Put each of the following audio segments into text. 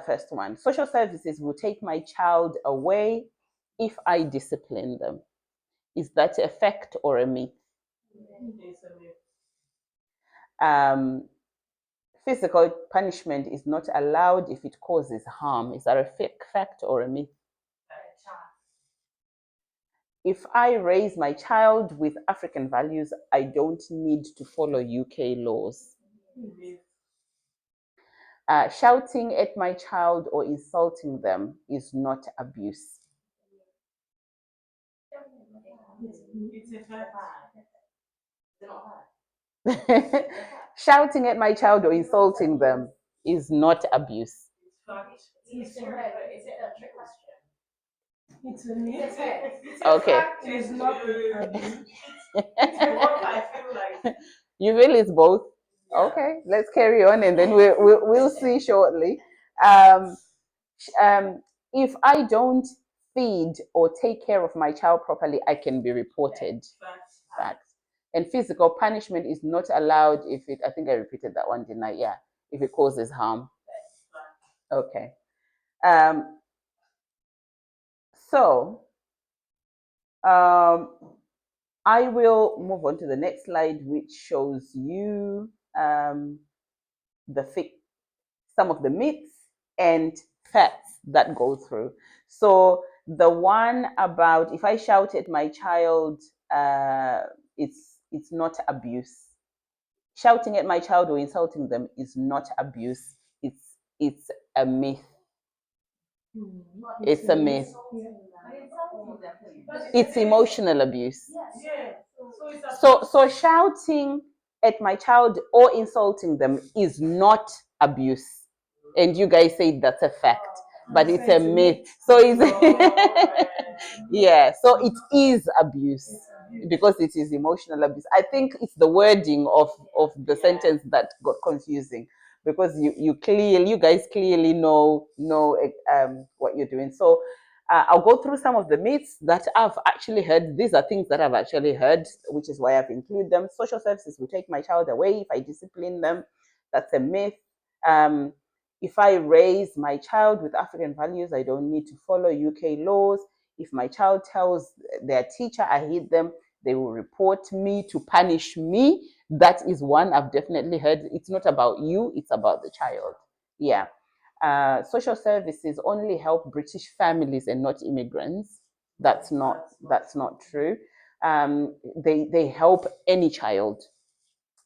First one, social services will take my child away if I discipline them. Is that a fact or a myth? Physical punishment is not allowed if it causes harm. Is that a fact or a myth? If I raise my child with African values, I don't need to follow UK laws. Shouting at my child or insulting them is not abuse. Shouting at my child or insulting them is not abuse. Okay. You feel it's both? Okay, let's carry on and then we'll see shortly. Um, if I don't feed or take care of my child properly, I can be reported. Facts. And physical punishment is not allowed if it, I think I repeated that one, didn't I? Yeah, if it causes harm. Okay. Um, so, I will move on to the next slide, which shows you some of the myths and facts that go through. So the one about if I shout at my child, it's not abuse. Shouting at my child or insulting them is not abuse. It's a myth. It's a myth. It's emotional abuse. So shouting at my child or insulting them is not abuse. And you guys say that's a fact, but it's a myth. So it's yeah, so it is abuse because it is emotional abuse. I think it's the wording of the sentence that got confusing because you guys clearly know what you're doing. So I'll go through some of the myths that I've actually heard. These are things that I've actually heard, which is why I've included them. Social services will take my child away if I discipline them. That's a myth. If I raise my child with African values, I don't need to follow UK laws. If my child tells their teacher I hate them, they will report me to punish me. That is one I've definitely heard. It's not about you, it's about the child. Yeah. Social services only help British families and not immigrants. That's not true. They help any child.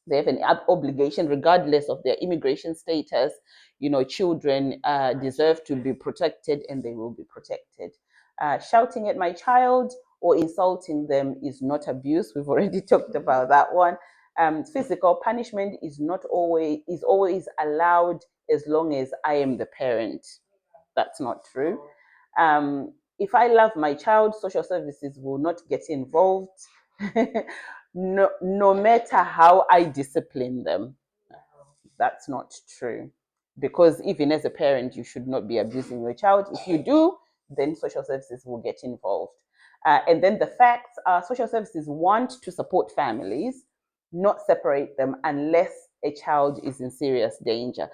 They have an obligation, regardless of their immigration status. You know, children deserve to be protected, and they will be protected. Shouting at my child or insulting them is not abuse. We've already talked about that one. Physical punishment is always allowed as long as I am the parent. That's not true. If I love my child, social services will not get involved, no matter how I discipline them. That's not true. Because even as a parent, you should not be abusing your child. If you do, then social services will get involved. And then the facts are social services want to support families, not separate them unless a child is in serious danger.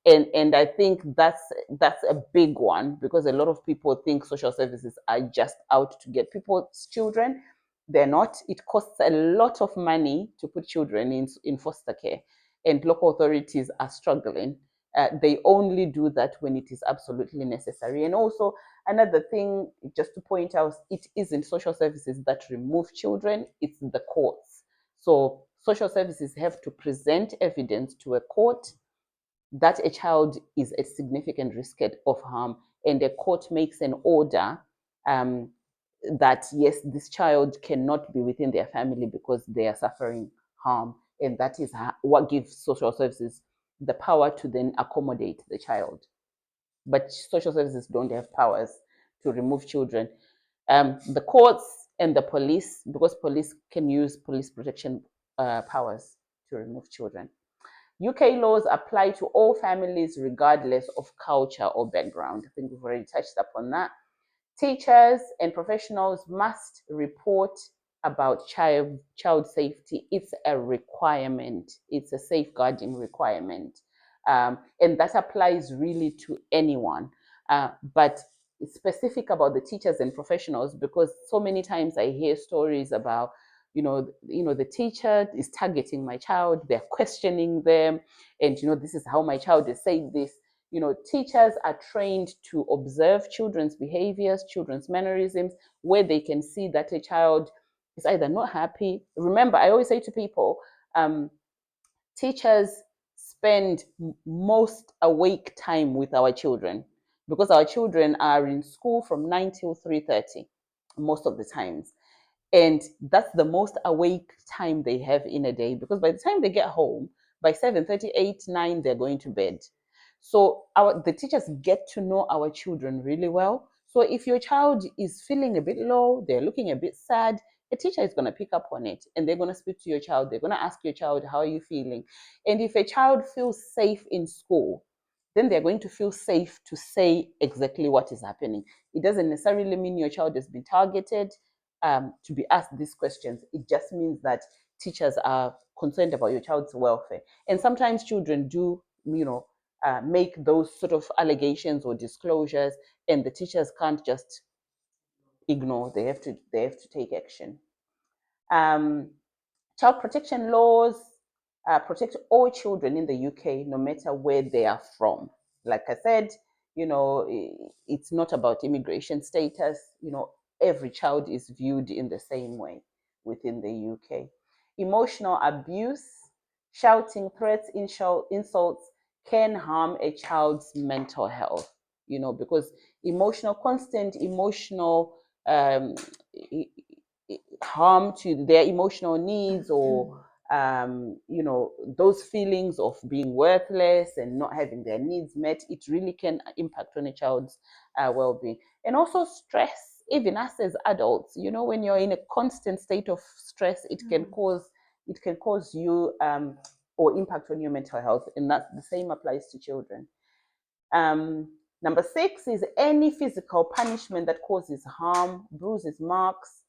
And I think that's a big one because a lot of people think social services are just out to get people's children. They're not. It costs a lot of money to put children in foster care, and local authorities are struggling. They only do that when it is absolutely necessary. And also, another thing, just to point out, it isn't social services that remove children, it's the courts. So, social services have to present evidence to a court that a child is at significant risk of harm, and the court makes an order that yes, this child cannot be within their family because they are suffering harm, and that is what gives social services the power to then accommodate the child. But social services don't have powers to remove children. The courts and the police, because police can use police protection powers to remove children. UK laws apply to all families regardless of culture or background. I think we've already touched upon that. Teachers and professionals must report about child safety. It's a requirement. It's a safeguarding requirement. And that applies really to anyone. But it's specific about the teachers and professionals, because so many times I hear stories about, the teacher is targeting my child, they're questioning them, and this is how my child is saying this. Teachers are trained to observe children's behaviors, children's mannerisms, where they can see that a child is either not happy. Remember, I always say to people, teachers spend most awake time with our children, because our children are in school from 9 till 3:30 most of the times. And that's the most awake time they have in a day, because by the time they get home, by 7:30, 8, 9, they're going to bed. So the teachers get to know our children really well. So if your child is feeling a bit low, they're looking a bit sad, a teacher is going to pick up on it, and they're going to speak to your child. They're going to ask your child, how are you feeling? And if a child feels safe in school, then they're going to feel safe to say exactly what is happening. It doesn't necessarily mean your child has been targeted to be asked these questions. It just means that teachers are concerned about your child's welfare. And sometimes children do, make those sort of allegations or disclosures, and the teachers can't just ignore. They have to take action. Um, Child protection laws protect all children in the UK, no matter where they are from. Like I said, it's not about immigration status. Every child is viewed in the same way within the UK. Emotional abuse, shouting, threats, insults can harm a child's mental health, because constant emotional um, harm to their emotional needs, or those feelings of being worthless and not having their needs met, it really can impact on a child's well-being. And also stress, even us as adults, when you're in a constant state of stress, it can cause you or impact on your mental health, and that the same applies to children. Number 6 is any physical punishment that causes harm, bruises, marks,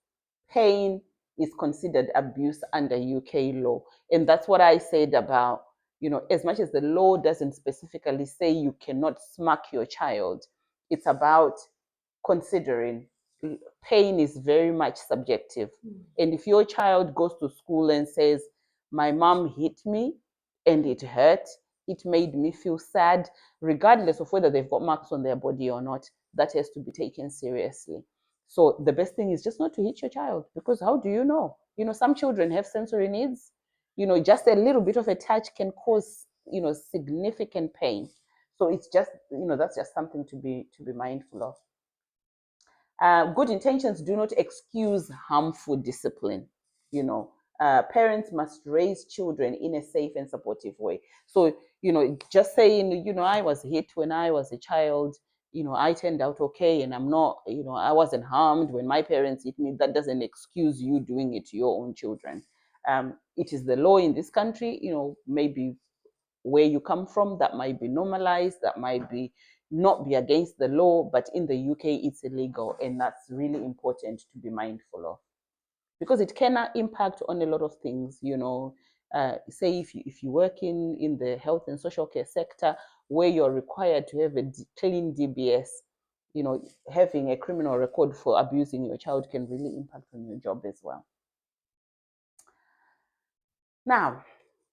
pain, is considered abuse under UK law. And that's what I said about, as much as the law doesn't specifically say you cannot smack your child, it's about considering pain is very much subjective. And if your child goes to school and says, my mom hit me and it hurt, it made me feel sad, regardless of whether they've got marks on their body or not, that has to be taken seriously. So the best thing is just not to hit your child, because how do you know? Some children have sensory needs. Just a little bit of a touch can cause, significant pain. So it's just, that's just something to be mindful of. Good intentions do not excuse harmful discipline. Parents must raise children in a safe and supportive way. So, just saying, I was hit when I was a child, I turned out okay, and I'm not, I wasn't harmed when my parents hit me. That doesn't excuse you doing it to your own children. It is the law in this country, maybe where you come from, that might be normalized, that might be not be against the law, but in the UK it's illegal, and that's really important to be mindful of, because it can impact on a lot of things. Say if you work in the health and social care sector, where you're required to have a clean DBS, having a criminal record for abusing your child can really impact on your job as well. Now,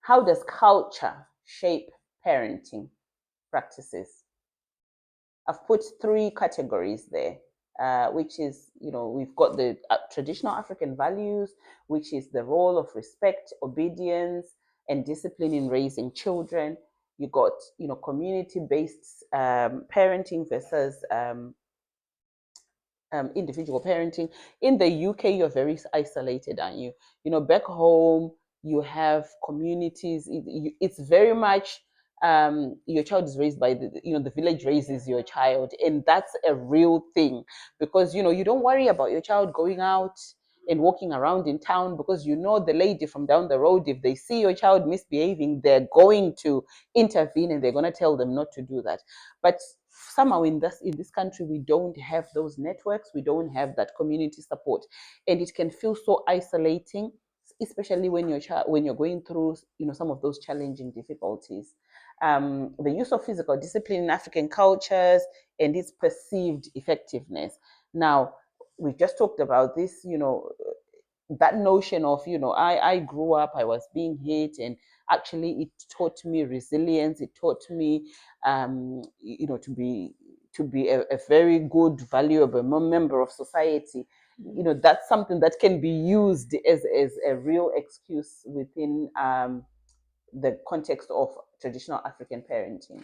how does culture shape parenting practices? I've put 3 categories there, which is, we've got the traditional African values, which is the role of respect, obedience, and discipline in raising children. You got, community-based parenting versus individual parenting. In the UK, you're very isolated, aren't you? Back home, you have communities. It's very much your child is raised by the village raises your child, and that's a real thing, because you don't worry about your child going out and walking around in town, because the lady from down the road, if they see your child misbehaving, they're going to intervene, and they're going to tell them not to do that. But somehow in this country, we don't have those networks, we don't have that community support, and it can feel so isolating, especially when you're going through some of those challenging difficulties. the use of physical discipline in African cultures, and its perceived effectiveness. Now, we just talked about this, that notion of, I grew up, I was being hit, and actually it taught me resilience. It taught me, to be a very good, valuable member of society. That's something that can be used as a real excuse within the context of traditional African parenting.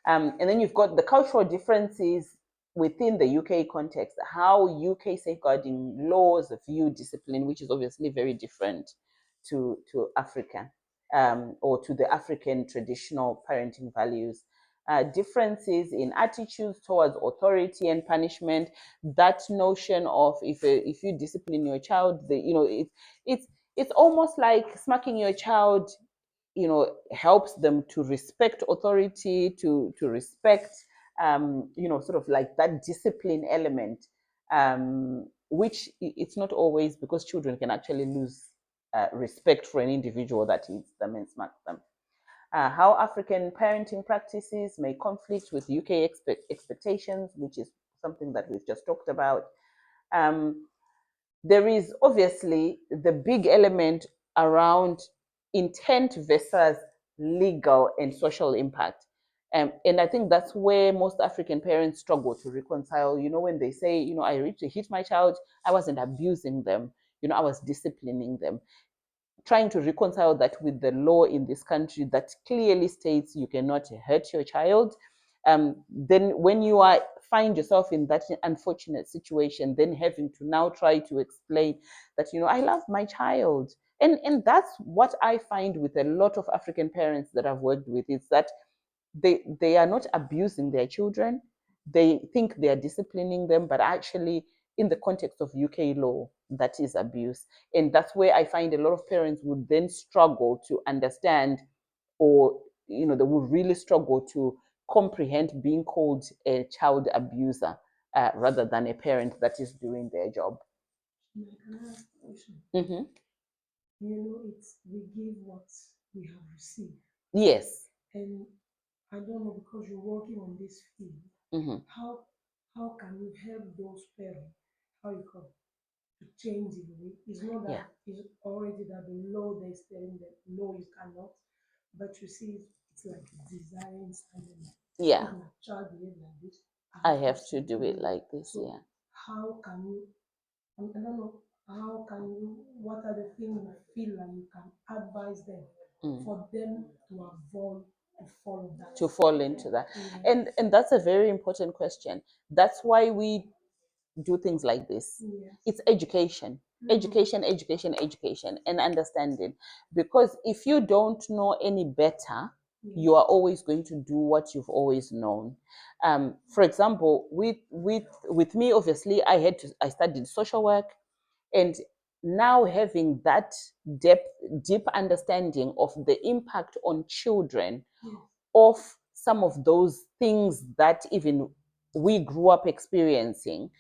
And then you've got the cultural differences within the UK context, how UK safeguarding laws view discipline, which is obviously very different to Africa, or to the African traditional parenting values. Differences in attitudes towards authority and punishment. That notion of if you discipline your child, it's almost like smacking your child, helps them to respect authority, to respect, sort of like that discipline element, which it's not always, because children can actually lose respect for an individual that hits them and smacks them. How African parenting practices may conflict with UK expectations, which is something that we've just talked about. There is obviously the big element around intent versus legal and social impact. And I think that's where most African parents struggle to reconcile. When they say, I reached to hit my child, I wasn't abusing them, I was disciplining them. Trying to reconcile that with the law in this country that clearly states you cannot hurt your child. Then when you find yourself in that unfortunate situation, then having to now try to explain that, I love my child. And that's what I find with a lot of African parents that I've worked with, is that they are not abusing their children. They think they are disciplining them, but actually, in the context of UK law, that is abuse. And that's where I find a lot of parents would then struggle to understand, or they would really struggle to comprehend being called a child abuser, rather than a parent that is doing their job. Mm-hmm. It's we give what we have received. Yes. And I don't know, because you're working on this field, Mm-hmm. how can you help those parents? How you come to change it? It's not Yeah. that it's already that the law that is telling them no, you cannot. But you see, it's like design standing. Yeah. If my child behave like this, I have to do it like this. so Yeah. how can you? I don't know. How can you? What are the things you feel like you can advise them for them to avoid to follow that? To fall into that. Yeah. And that's a very important question. That's why we do things like this. Yes. It's education. Education, education, education, and understanding. Because if you don't know any better, you are always going to do what you've always known. For example, with me, obviously, I studied social work, and now having that deep understanding of the impact on children of some of those things that even we grew up experiencing,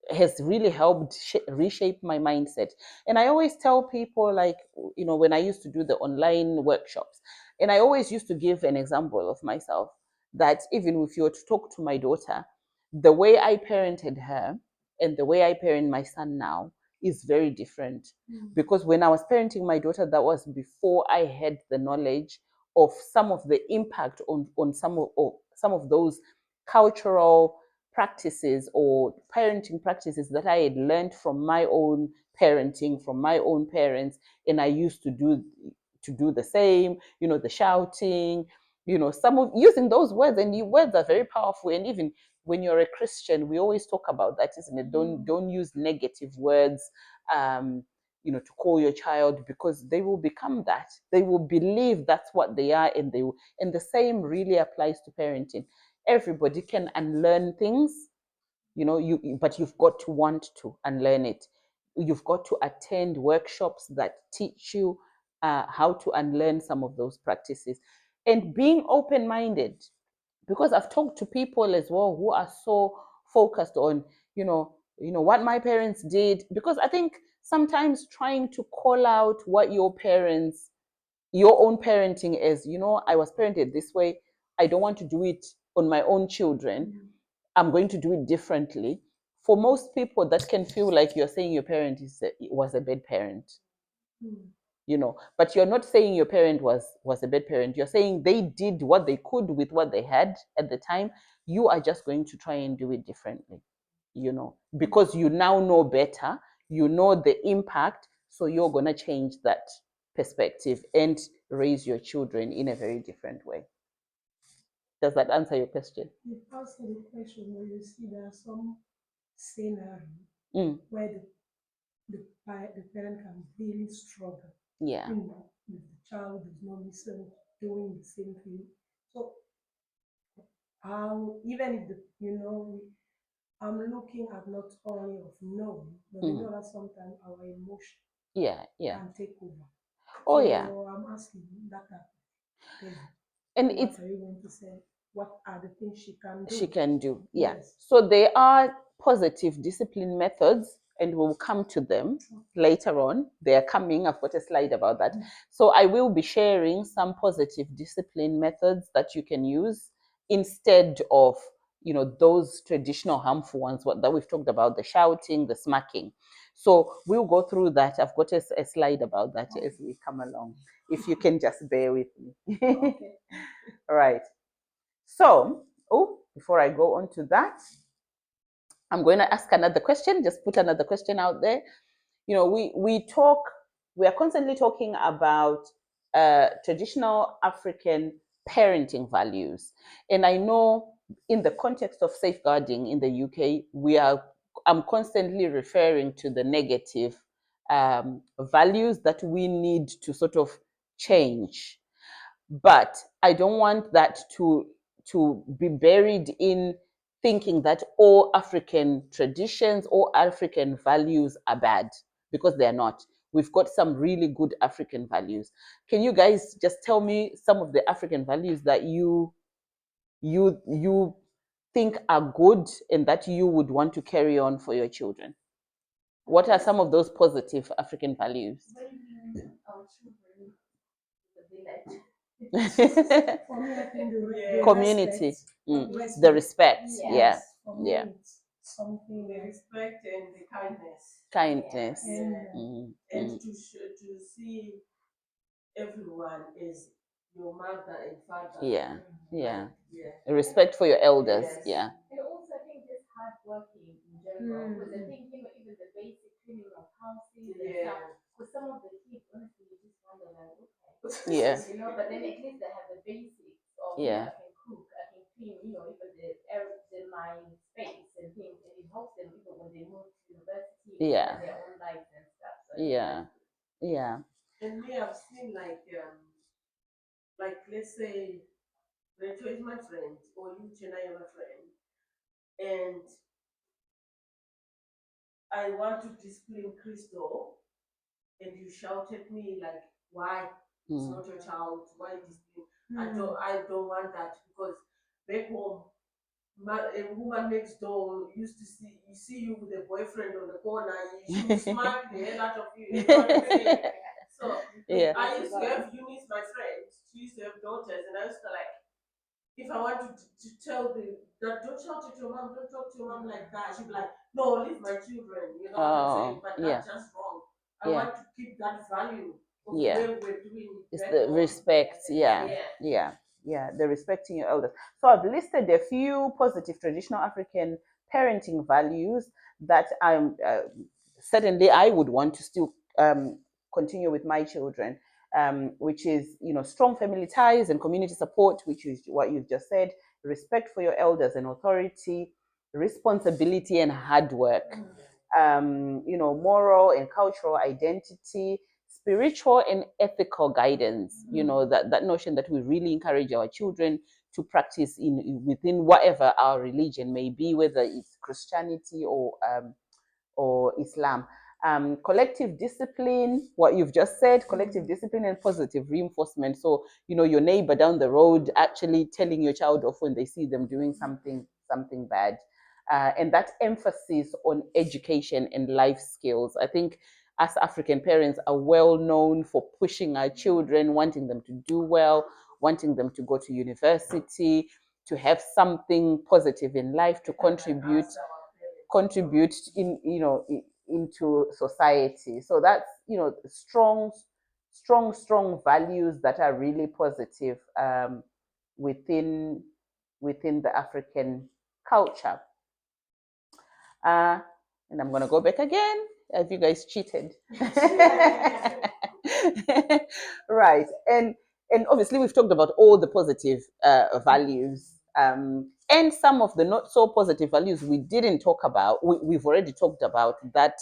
has really helped reshape my mindset. And I always tell people, like, when I used to do the online workshops, and I always used to give an example of myself, that even if you were to talk to my daughter, the way I parented her and the way I parent my son now is very different. Because when I was parenting my daughter, that was before I had the knowledge of some of the impact on some of those cultural practices or parenting practices that I had learned from my own parenting, from my own parents, and I used to do the same. The shouting, some of using those words, and the words are very powerful. And even when you're a Christian, we always talk about that, isn't it? Don't use negative words. To call your child, because they will become that. They will believe that's what they are, and the same really applies to parenting. Everybody can unlearn things, but you've got to want to unlearn it. You've got to attend workshops that teach you how to unlearn some of those practices, and being open-minded, because I've talked to people as well who are so focused on, what my parents did. Because I think sometimes trying to call out what your parents your own parenting as, you know, I was parented this way. I don't want to do it on my own children. I'm going to do it differently. For most people, that can feel like you're saying your parent was a bad parent, you know, but you're not saying your parent was a bad parent. You're saying they did what they could with what they had at the time. You are just going to try and do it differently, you know, because you now know better, you know the impact, so you're going to change that perspective and raise your children in a very different way. Does that answer your question? It answers the question where you see there are some scenario where the parent can really struggle. Yeah. You know, if the child is not listening, doing the same thing. So even if I'm looking at not only of knowing, but you know that sometimes our emotion Yeah. can take over. Oh, So yeah. I'm asking that person. And What it's are you going to say? What are the things she can do? she can do. Yeah. Yes. So there are positive discipline methods, and we'll come to them later on. They are coming. I've got a slide about that. So I will be sharing some positive discipline methods that you can use instead of, you know, those traditional harmful ones that we've talked about, the shouting, the smacking. So we'll go through that. I've got a slide about that as we come along. If you can just bear with me. Okay. All right. So, before I go on to that, I'm going to ask another question, just put another question out there. You know, we are constantly talking about traditional African parenting values. And I know in the context of safeguarding in the UK, I'm constantly referring to the negative values that we need to sort of change. But I don't want that to be buried in thinking that all African traditions, all African values are bad, because they're not. We've got some really good African values. Can you guys just tell me some of the African values that you think are good and that you would want to carry on for your children? What are some of those positive African values? Our children, the village. For me, I think the Community. respect. The respect. Yes. Yeah. For me, Yeah. it's something The respect and the kindness. Kindness. And to see everyone as your mother and father. Yeah. Yeah. Like, yeah. Respect for your elders. Yes. Yeah. And also, I think just hardworking in general. Because I think, even the basic cleaning of houses and stuff. Because some of the kids, honestly, you just wonder, like, okay. Yeah. But then at least they have the basics of, Yeah. I can cook, I can clean, even my space and things. And it helps them even when they move to university and Yeah. have their own lives and stuff. So Yeah. Yeah. And me, I've seen like let's say Rachel is my friend or you, Chena, are my friend, and I want to discipline Crystal, and you shout at me like, "Why? It's not your child. Why discipline?" I don't want that, because back home, a woman next door used to see you with a boyfriend on the corner. She would smack the hell out of you. You know what I'm saying? So Yeah. I used to have Eunice, my friend. She used to have daughters, and I used to like, if I want to tell that don't shout at your mom, don't talk to your mom like that, she'd be like, no, leave my children. You know what I'm saying? But that's just wrong. I want to keep that value of the way we're doing it. It's back the home. respect. Yeah. Yeah. Yeah. Yeah. The respecting your elders. So I've listed a few positive traditional African parenting values that I'm certainly I would want to still continue with my children, which is, you know, strong family ties and community support, which is what you've just said, respect for your elders and authority, responsibility and hard work, you know, moral and cultural identity, spiritual and ethical guidance. You know, that notion that we really encourage our children to practice within whatever our religion may be, whether it's Christianity or Islam. Collective discipline, what you've just said, collective discipline and positive reinforcement. So, you know, your neighbor down the road actually telling your child off when they see them doing something bad. And that emphasis on education and life skills. I think us African parents are well known for pushing our children, wanting them to do well, wanting them to go to university, to have something positive in life, to contribute in, into society. So that's, strong values that are really positive, within the African culture. And I'm gonna go back again. Have you guys cheated? Right. And obviously we've talked about all the positive values, and some of the not so positive values we didn't talk about. We've already talked about that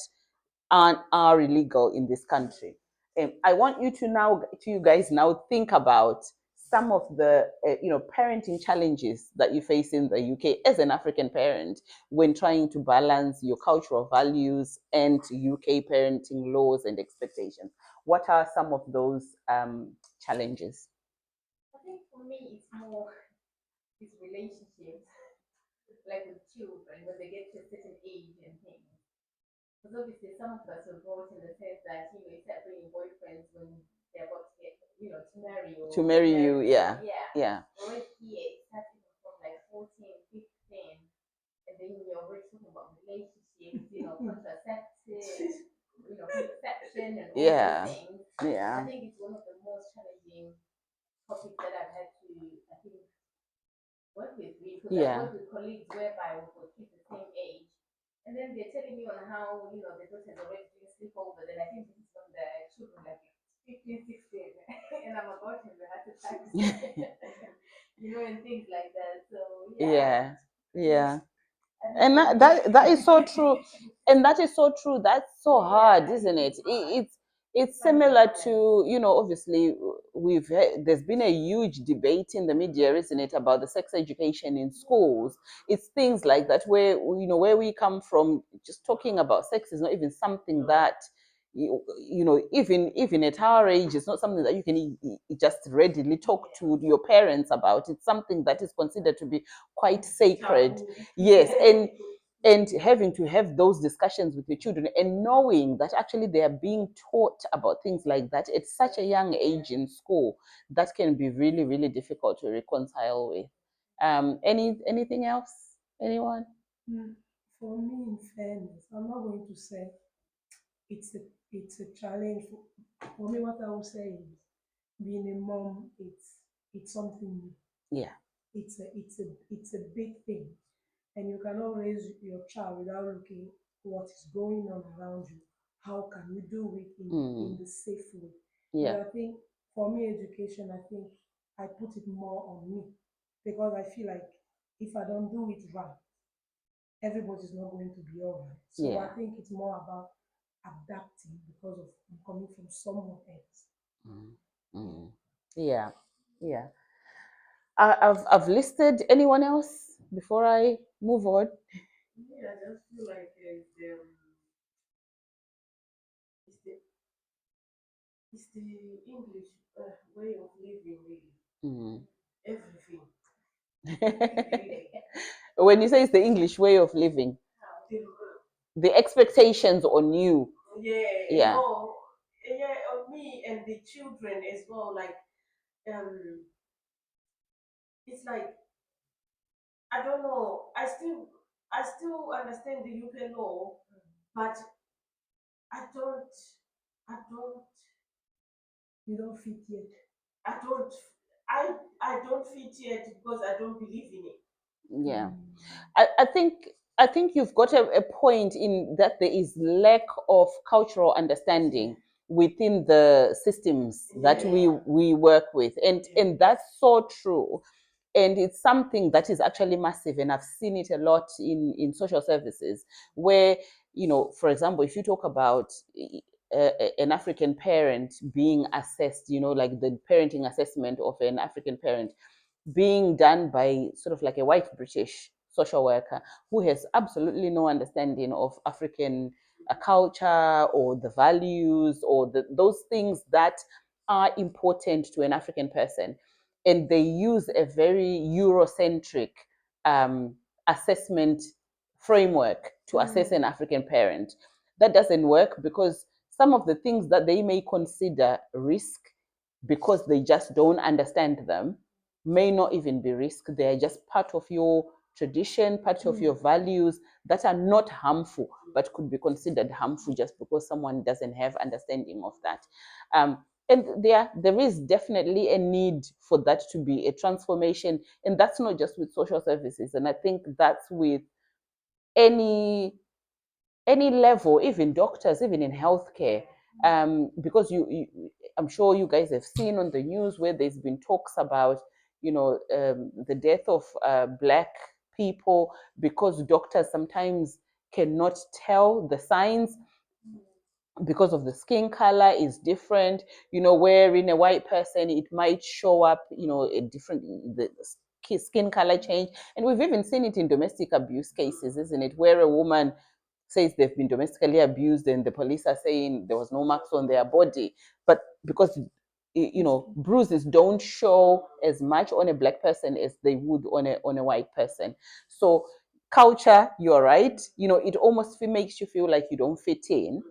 are illegal in this country. I want you guys now think about some of the parenting challenges that you face in the UK as an African parent when trying to balance your cultural values and UK parenting laws and expectations. What are some of those challenges? I think for me, it's more these relationships, like with children, when they get to a certain age and things. Because obviously, some of us were brought in the sense that you start bringing boyfriends when they're about to get, to marry or To marry you, yeah. yeah. Whereas here, it starts even from like 14, 15, and then you're already talking about relationships, contraception, contraception, and all Yeah. those things. Yeah. I think it's one of the most challenging topics that I've had to, I think, work with me, because I've worked with colleagues whereby we've got kids the same age, and then they're telling me on how the daughter's already doing sleepovers, and I think this is when the children like 15, 16, and I'm about to have to tax, and things like that. So Yeah. Yeah. and And that is so true. And that is so true. That's so hard, isn't it? It's similar to, obviously there's been a huge debate in the media, isn't it, about the sex education in schools. It's things like that where, where we come from, just talking about sex is not even something that, even at our age, it's not something that you can just readily talk to your parents about. It's something that is considered to be quite sacred. Yes. And having to have those discussions with your children and knowing that actually they are being taught about things like that at such a young age in school, that can be really, really difficult to reconcile with. Anything else? Anyone? For me, in fairness, I'm not going to say it's a challenge. For me, what I will say is being a mom, it's something new. Yeah. It's a big thing, and you cannot raise your child without looking what is going on around you. How can you do it in the safe way? But Yeah. I think for me, education, I think I put it more on me, because I feel like if I don't do it right, everybody's not going to be all right. So I Yeah. think it's more about adapting because of I'm coming from someone else. Mm. Mm. Yeah. Yeah. I've listed. Anyone else before I move on? Yeah, I just feel like it's the it's the English way of living, really. Mm. Everything. When you say it's the English way of living, The- the expectations on you. yeah, Yeah. no, yeah, on me and the children as well. Like, it's like I don't know. I still understand the UK law, but I don't, I don't, You don't fit yet. I don't, I don't fit yet because I don't believe in it. Yeah. I think you've got a point in that there is lack of cultural understanding within the systems that we work with, and that's so true. And it's something that is actually massive, and I've seen it a lot in social services where, for example, if you talk about an African parent being assessed, like the parenting assessment of an African parent being done by sort of like a white British social worker who has absolutely no understanding of African culture or the values or those things that are important to an African person. And they use a very Eurocentric um, assessment framework to assess an African parent. That doesn't work because some of the things that they may consider risk because they just don't understand them may not even be risk. They're just part of your tradition, part of your values that are not harmful, but could be considered harmful just because someone doesn't have understanding of that. And there is definitely a need for that to be a transformation, and that's not just with social services. And I think that's with any level, even doctors, even in healthcare, because I'm sure you guys have seen on the news where there's been talks about, the death of Black people because doctors sometimes cannot tell the signs because of the skin color is different, where in a white person it might show up, a different the skin color change. And we've even seen it in domestic abuse cases, isn't it, where a woman says they've been domestically abused and the police are saying there was no marks on their body, but because bruises don't show as much on a Black person as they would on a white person. So culture, you're right, it almost makes you feel like you don't fit in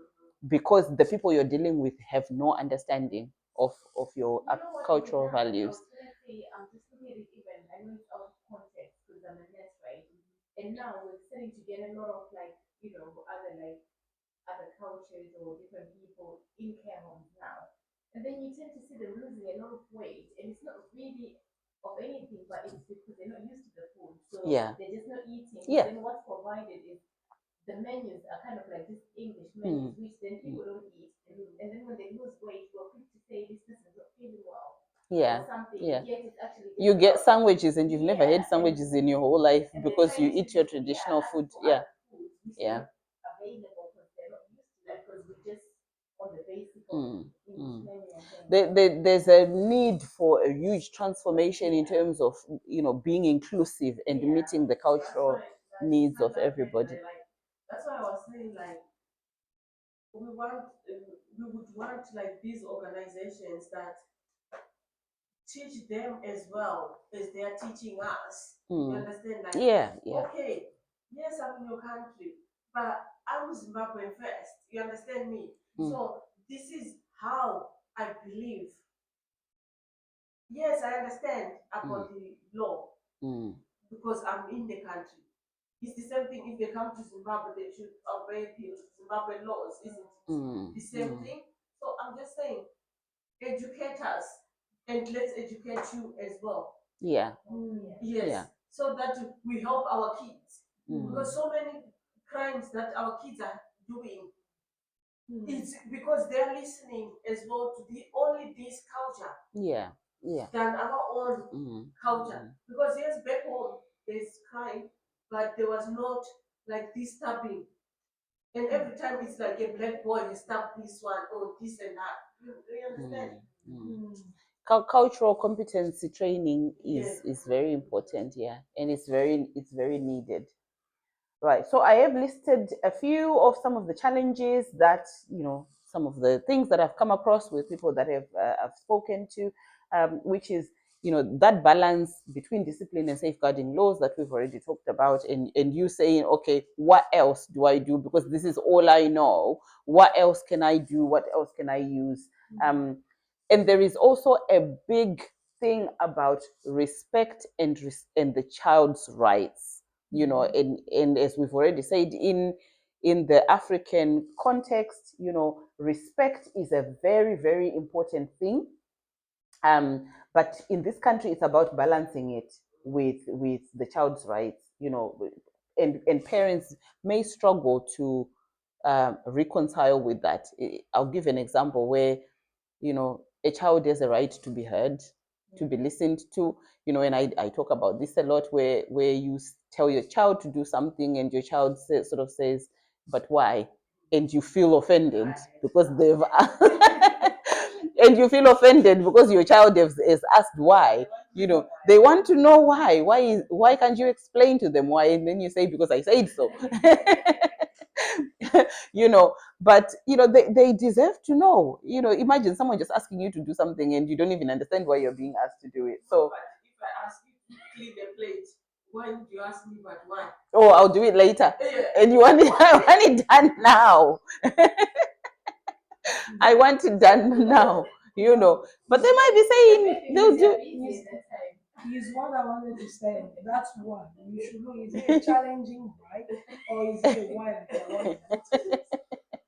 because the people you're dealing with have no understanding of your cultural values. I'm just looking at it even, I know it's out of context because I'm a nurse, right? And now we're starting to get a lot of other cultures or different people in care homes now. And then you tend to see them losing a lot of weight, and it's not really of anything, but it's because they're not used to the food. So Yeah. they're just not eating. Yeah. Then what's provided is the menus are kind of like just English menus, which then people don't eat. And then when they lose weight, we're quick to say this person's not feeling well. Yeah. Or something. Yeah. Yet it's actually You get sandwiches and you've never had Yeah, sandwiches in your whole life and because you trying eat to your traditional food. ask for Yeah. other foods which Yeah. are available because they're not used to that because we're just on the basic of English menu and things. There's a need for a huge transformation in terms of being inclusive and meeting the cultural needs of everybody. That's why I was saying we would want like these organizations that teach them as well as they are teaching us. You understand? Like, Yeah. okay, yes, I'm in your country, but I'm Zimbabwean first. You understand me? So this is how I believe. Yes, I understand about the law because I'm in the country. It's the same thing if they come to Zimbabwe, they should obey the Zimbabwean laws, isn't it? The same thing. So I'm just saying, educate us and let's educate you as well. Yeah. Yes. Yeah. So that we help our kids. Because so many crimes that our kids are doing, it's because they're listening as well to only this culture. Yeah. Yeah. Than our own culture. Because yes, back home there's crime, but there was not like this stabbing. And every time it's like a Black boy he stabbed this one or this and that. You understand? Cultural competency training is very important, yeah, and it's very needed. Right. So I have listed a few of some of the challenges that, some of the things that I've come across with people that I've spoken to, which is, that balance between discipline and safeguarding laws that we've already talked about, and you saying, okay, what else do I do? Because this is all I know. What else can I do? What else can I use? And there is also a big thing about respect and the child's rights, and as we've already said, in the African context, respect is a very, very important thing. But in this country, it's about balancing it with the child's rights, and parents may struggle to reconcile with that. I'll give an example where, a child has a right to be heard, to be listened to, and I talk about this a lot, where you tell your child to do something and your child sort of says, but why? And you feel offended because they've and you feel offended because your child has asked why. They want to know why. Why can't you explain to them why? And then you say, because I said so. But they deserve to know. Imagine someone just asking you to do something and you don't even understand why you're being asked to do it. So but if I ask you to clean the plate, why would you ask me but why? Oh, I'll do it later. And you want it, I want it done now. I want it done now, you know. But they might be saying they'll do. Is what I wanted to say. That's why you should know, is it a challenging why or is it a why that I want to answer?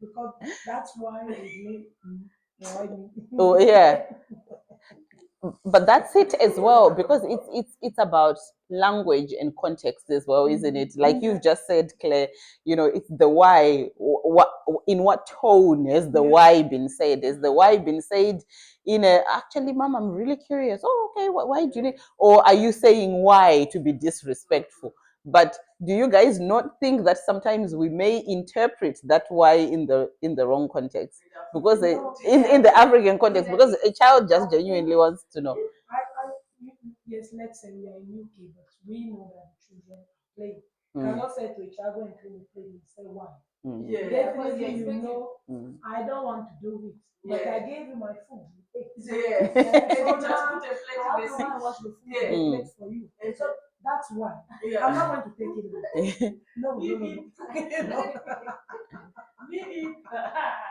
Because that's why we need why Oh yeah, but that's it as well, because it's about language and context as well, isn't it? Like you've just said, Claire, you know, it's the why. What, in what tone has the why been said? Has the why been said in a, actually, mom, I'm really curious, oh okay, why do you need, or are you saying why to be disrespectful? But do you guys not think that sometimes we may interpret that why in the wrong context? Because in the African context, because a child just genuinely wants to know. Yes, let's say we are in UK, but we know that the children play. Cannot say to a child when they play and say why. Yeah. Definitely, you know, Mm. I don't want to do it, but I gave you my food. Yeah. So Just now put a plate I have in to the go sink. and wash the food Yeah. and plate for you. So that's why. Yeah. I'm not going to take it. Like, no, no, no. No.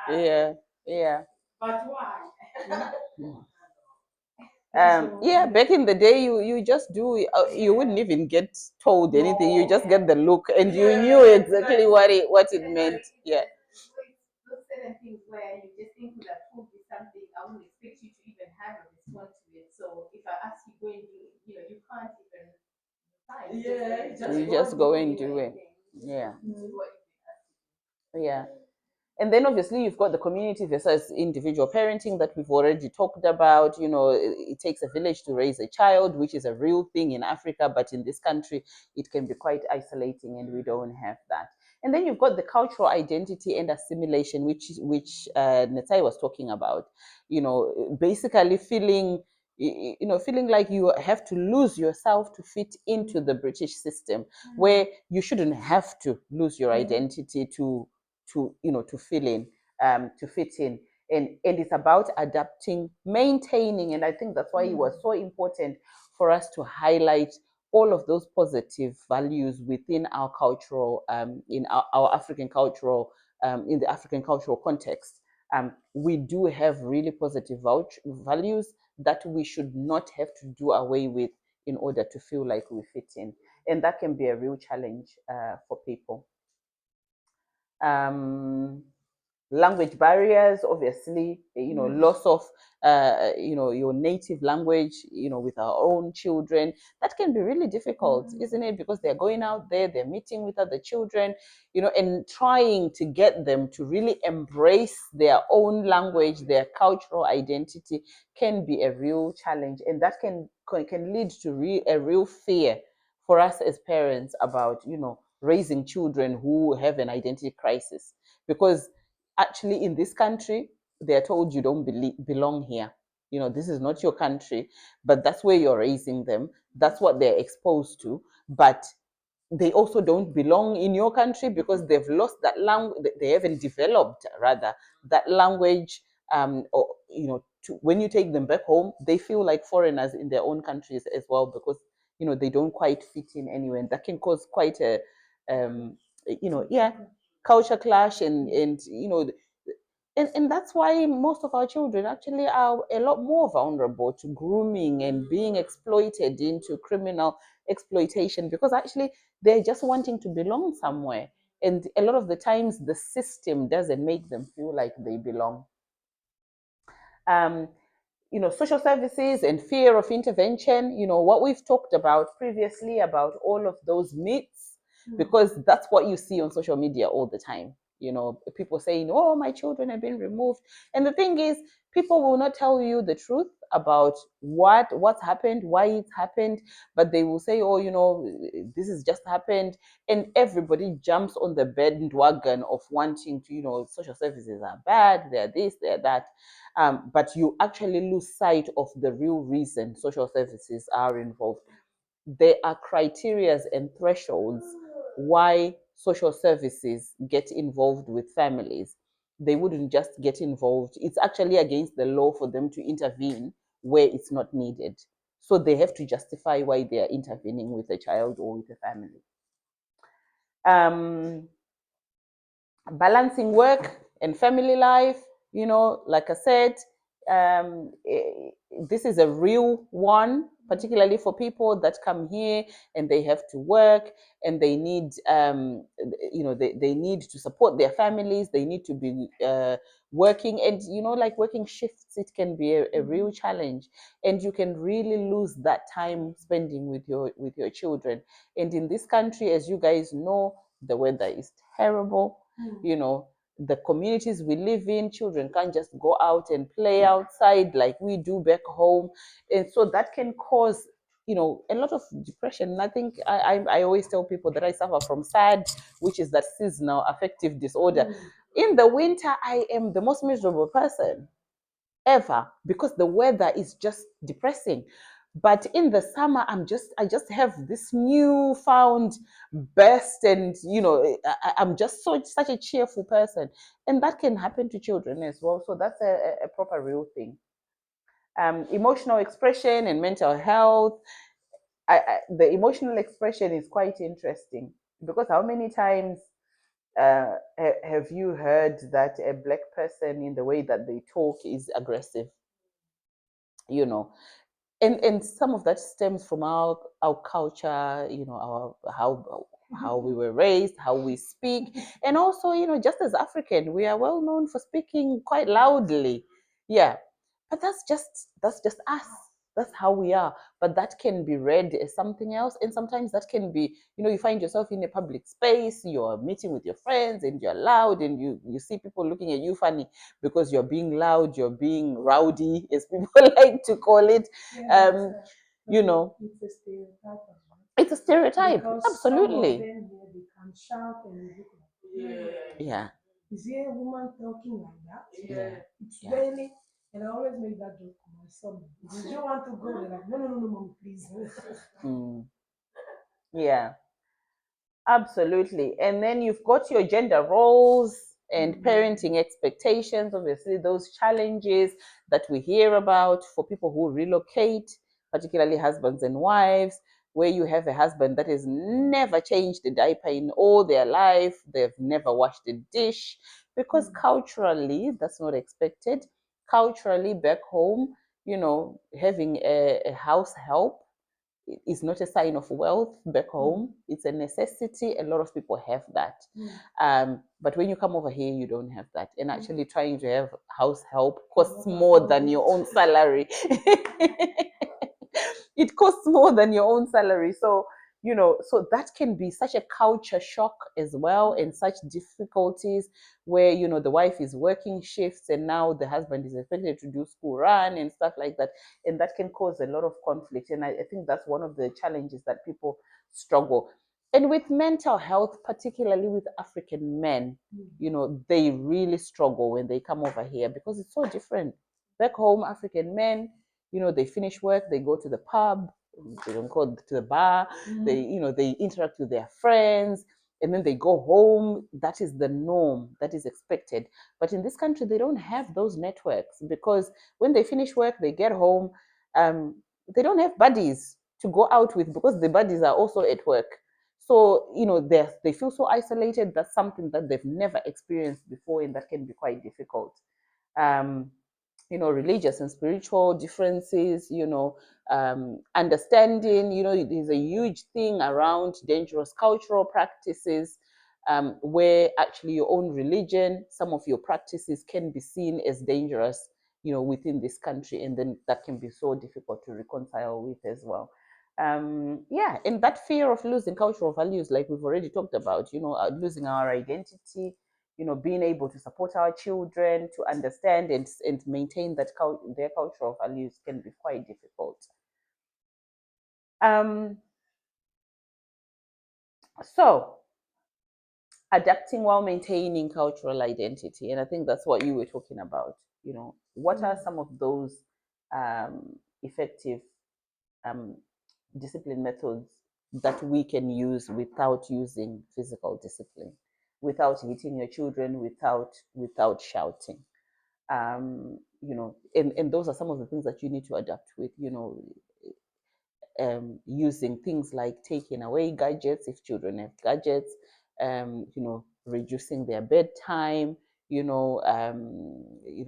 Yeah, yeah. But why? Yeah, back in the day, you just do. You wouldn't even get told anything. You just get the look, and you knew exactly what it meant. Yeah. Those certain things where you just think that food is something I wouldn't expect you to even have a response to it. So if I ask you go and do, you can't even decide. You just go and do it. Yeah. Yeah. And then obviously you've got the community versus individual parenting that we've already talked about. You know, it takes a village to raise a child, which is a real thing in Africa, but in this country, it can be quite isolating, and we don't have that. And then you've got the cultural identity and assimilation, which Netai was talking about. You know, basically feeling like you have to lose yourself to fit into the British system, where you shouldn't have to lose your identity to fill in, to fit in. And it's about adapting, maintaining, and I think that's why it was so important for us to highlight all of those positive values within our cultural, in our African cultural, in the African cultural context. We do have really positive values that we should not have to do away with in order to feel like we fit in, and that can be a real challenge for people. um, Language barriers, obviously, loss of, your native language, with our own children. That can be really difficult, isn't it? Because they're going out there, they're meeting with other children, and trying to get them to really embrace their own language, their cultural identity can be a real challenge. And that can lead to a real fear for us as parents about, raising children who have an identity crisis, because actually in this country they're told you don't belong here. This is not your country, but that's where you're raising them, that's what they're exposed to. But they also don't belong in your country because they've lost that language, they haven't developed rather that language. Or when you take them back home, they feel like foreigners in their own countries as well, because they don't quite fit in anywhere, and that can cause quite a yeah, culture clash. And that's why most of our children actually are a lot more vulnerable to grooming and being exploited into criminal exploitation, because actually they're just wanting to belong somewhere, and a lot of the times the system doesn't make them feel like they belong. um, Social services and fear of intervention, what we've talked about previously about all of those myths, because that's what you see on social media all the time. People saying, oh, my children have been removed. And the thing is, people will not tell you the truth about what's happened, why it's happened, but they will say, oh, this has just happened. And everybody jumps on the bandwagon of wanting to, social services are bad, they're this, they're that. But you actually lose sight of the real reason social services are involved. There are criteria and thresholds why social services get involved with families. They wouldn't just get involved. It's actually against the law for them to intervene where it's not needed. So they have to justify why they are intervening with a child or with a family. Balancing work and family life. Like I said, this is a real one, particularly for people that come here and they have to work and they need, they need to support their families. They need to be working, and like working shifts, it can be a real challenge, and you can really lose that time spending with your children. And in this country, as you guys know, the weather is terrible. The communities we live in, children can't just go out and play outside like we do back home. And so that can cause, a lot of depression. And I think I always tell people that I suffer from SAD, which is that seasonal affective disorder. In the winter, I am the most miserable person ever because the weather is just depressing. But in the summer, I just have this newfound burst, and I'm just such a cheerful person, and that can happen to children as well. So that's a proper real thing. Emotional expression and mental health. The emotional expression is quite interesting because how many times have you heard that a black person, in the way that they talk, is aggressive? You know, and some of that stems from our culture, our how we were raised, how we speak, and also, just as African, we are well known for speaking quite loudly. Yeah, but that's just us. That's how we are. But that can be read as something else, and sometimes that can be, you find yourself in a public space, you're meeting with your friends, and you're loud, and you see people looking at you funny because you're being loud, you're being rowdy, as people like to call it. You know, It's a stereotype as well. it's a stereotype. Because Absolutely. some of them here, they can shout and you look like, Yeah. is there a woman talking like that? Yeah. It's Yeah. really, and I always make that joke to my son. Did you want to go? They're like, no, no, no, no, mom, please. Mm. Yeah. Absolutely. And then you've got your gender roles and parenting expectations, obviously, those challenges that we hear about for people who relocate, particularly husbands and wives, where you have a husband that has never changed a diaper in all their life, they've never washed a dish, because culturally, that's not expected. Culturally, back home, having a house help is not a sign of wealth back home. It's a necessity. A lot of people have that. But when you come over here, you don't have that. And actually trying to have house help costs more than your own salary. It costs more than your own salary. So, so that can be such a culture shock as well, and such difficulties where, the wife is working shifts and now the husband is expected to do school run and stuff like that. And that can cause a lot of conflict. And I think that's one of the challenges that people struggle. And with mental health, particularly with African men, they really struggle when they come over here because it's so different. Back home, African men, they finish work, they go to the pub, they don't go to the bar, they interact with their friends, and then they go home. That is the norm, that is expected. But in this country, they don't have those networks because when they finish work, they get home, they don't have buddies to go out with because the buddies are also at work. So, they feel so isolated. That's something that they've never experienced before, and that can be quite difficult. Um, religious and spiritual differences, understanding, there's a huge thing around dangerous cultural practices, where actually your own religion, some of your practices can be seen as dangerous, within this country. And then that can be so difficult to reconcile with as well. Yeah, and that fear of losing cultural values, like we've already talked about, losing our identity, being able to support our children to understand and maintain their cultural values can be quite difficult. So adapting while maintaining cultural identity, and I think that's what you were talking about. What are some of those effective discipline methods that we can use without using physical discipline, without hitting your children, without shouting? And those are some of the things that you need to adapt with, using things like taking away gadgets if children have gadgets, reducing their bedtime,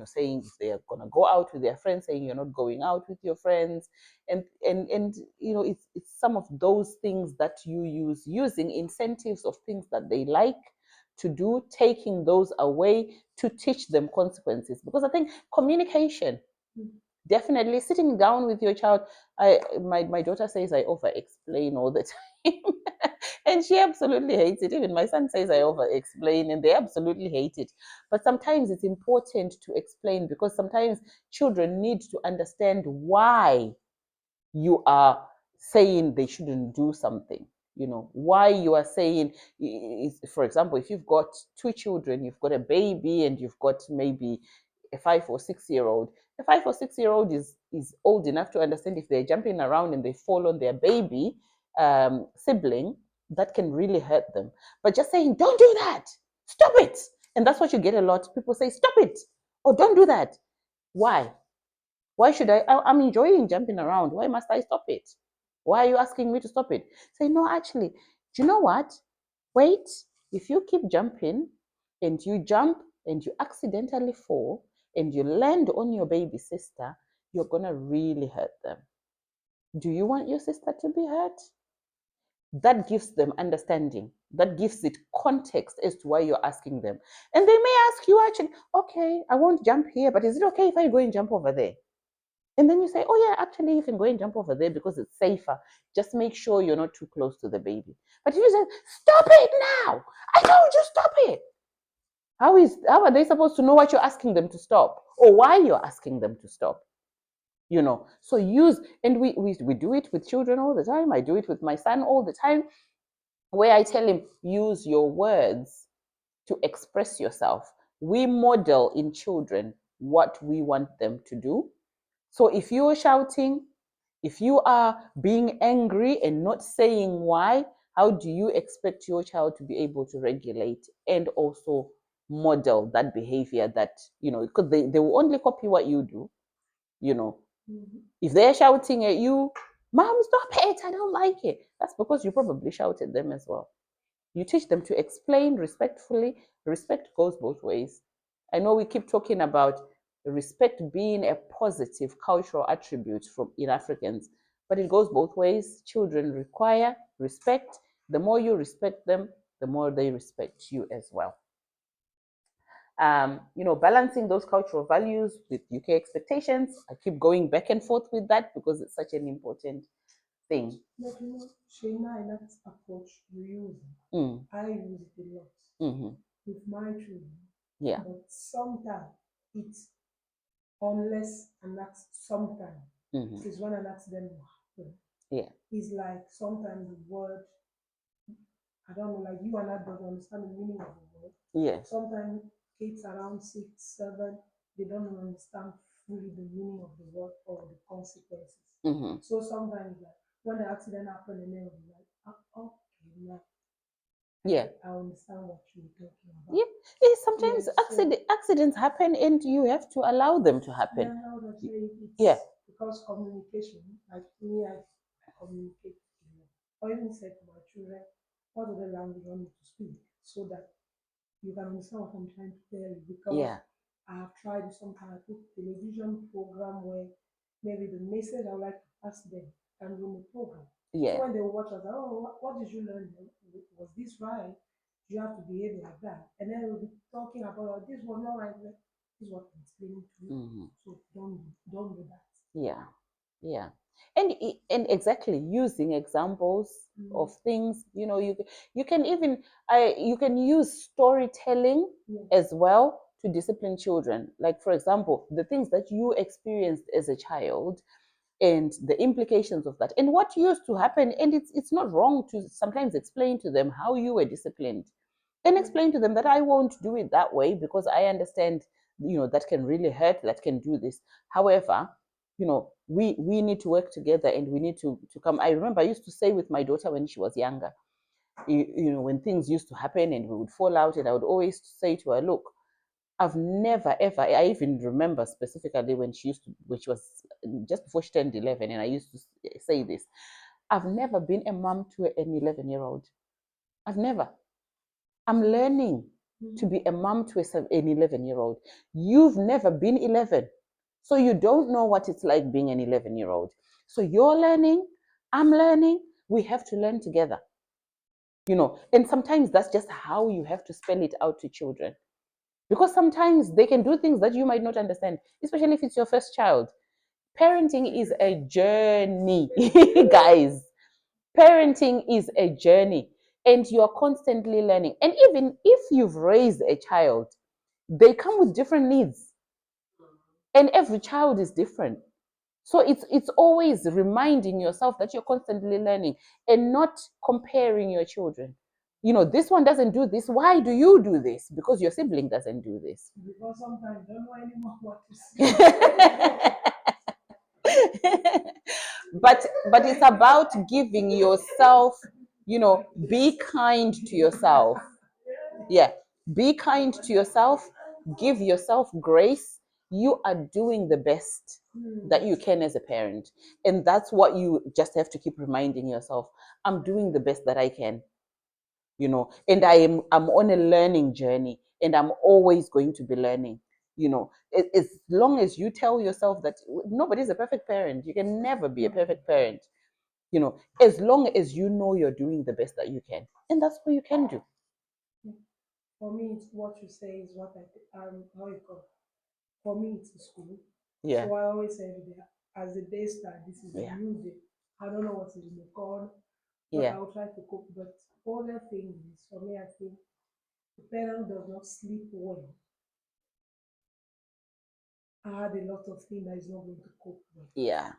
saying if they are gonna go out with their friends, saying you're not going out with your friends, and it's some of those things that you using incentives of things that they like to do, taking those away to teach them consequences. Because I think communication, definitely sitting down with your child. My daughter says I over explain all the time. And she absolutely hates it. Even my son says I over explain, and they absolutely hate it. But sometimes it's important to explain, because sometimes children need to understand why you are saying they shouldn't do something. Why you are saying, for example, if you've got two children, you've got a baby and you've got maybe a 5 or 6 year old. A 5 or 6 year old is old enough to understand if they're jumping around and they fall on their baby sibling, that can really hurt them. But just saying, don't do that, stop it. And that's what you get a lot. People say, stop it, or don't do that. Why? Why should I'm enjoying jumping around. Why must I stop it? Why are you asking me to stop it? Say, no, actually, do you know what? Wait, if you keep jumping and you jump and you accidentally fall and you land on your baby sister, you're going to really hurt them. Do you want your sister to be hurt? That gives them understanding. That gives it context as to why you're asking them. And they may ask you, actually, okay, I won't jump here, but is it okay if I go and jump over there? And then you say, oh yeah, actually you can go and jump over there because it's safer. Just make sure you're not too close to the baby. But if you say, stop it now, I told you stop it. How are they supposed to know what you're asking them to stop, or why you're asking them to stop? So use, and we do it with children all the time. I do it with my son all the time, where I tell him, use your words to express yourself. We model in children what we want them to do. So if you're shouting, if you are being angry and not saying why, how do you expect your child to be able to regulate and also model that behavior? That, because they will only copy what you do. If they're shouting at you, Mom, stop it, I don't like it. That's because you probably shouted at them as well. You teach them to explain respectfully. Respect goes both ways. I know we keep talking about respect being a positive cultural attribute in Africans, but it goes both ways. Children require respect. The more you respect them, the more they respect you as well. Balancing those cultural values with UK expectations. I keep going back and forth with that because it's such an important thing. But Shema, that approach you use, I use it a lot with my children. Yeah. But sometimes it's unless and that's sometimes it's when an accident will happen. Yeah. It's like sometimes the word, I don't know, like you and I don't understand the meaning of the word. Yeah. Sometimes kids around 6, 7, they don't understand fully the meaning of the word or the consequences. So sometimes, like when the accident happened, and then we'll be like, oh, okay, now. Yeah. I understand what you're talking about. Yeah. Sometimes accidents happen and you have to allow them to happen. Yeah, now that because communication, like me, I communicate, or even say to my children, what other language you want me to speak, so that you can understand what I'm trying to tell you. Because I have tried some kind of television program where maybe the message I would like to pass them can be in the program. So when they watch us, what did you learn? Was this right? You have to behave like that. And then we'll be talking about this was not right. This is what I'm explaining to you. So don't do that. Yeah. Yeah. And exactly, using examples of things, you can even you can use storytelling as well to discipline children. Like, for example, the things that you experienced as a child and the implications of that and what used to happen. And it's not wrong to sometimes explain to them how you were disciplined, and explain to them that I won't do it that way because I understand, that can really hurt, that can do this. However, we need to work together, and we need to come. I remember I used to say with my daughter when she was younger, when things used to happen and we would fall out, and I would always say to her, look, I've never ever, I even remember specifically when she was just before she turned 11, and I used to say this, I've never been a mom to an 11-year-old. I've never. I'm learning. to be a mom to an 11-year-old. You've never been 11. So you don't know what it's like being an 11-year-old. So you're learning, I'm learning, we have to learn together. And sometimes that's just how you have to spell it out to children. Because sometimes they can do things that you might not understand, especially if it's your first child. Parenting is a journey, guys. Parenting is a journey, and you're constantly learning. And even if you've raised a child, they come with different needs, and every child is different. So it's always reminding yourself that you're constantly learning and not comparing your children. This one doesn't do this. Why do you do this? Because your sibling doesn't do this. Because sometimes I don't know anymore what to say. but it's about giving yourself, be kind to yourself. Yeah, be kind to yourself, give yourself grace. You are doing the best that you can as a parent, and that's what you just have to keep reminding yourself. I'm doing the best that I can, and I'm on a learning journey, and I'm always going to be learning. As long as you tell yourself that nobody's a perfect parent, you can never be a perfect parent. As long as you know you're doing the best that you can, and that's what you can do. For me, it's what you say is what how you call. For me, it's school. Yeah. So I always say that as the day starts, this is Yeah. a new day. I don't know what is in the call, but Yeah. I will try to cope. But other thing is, for me, I think the parent does not sleep well. I had a lot of things that is not going to cope with. Yeah.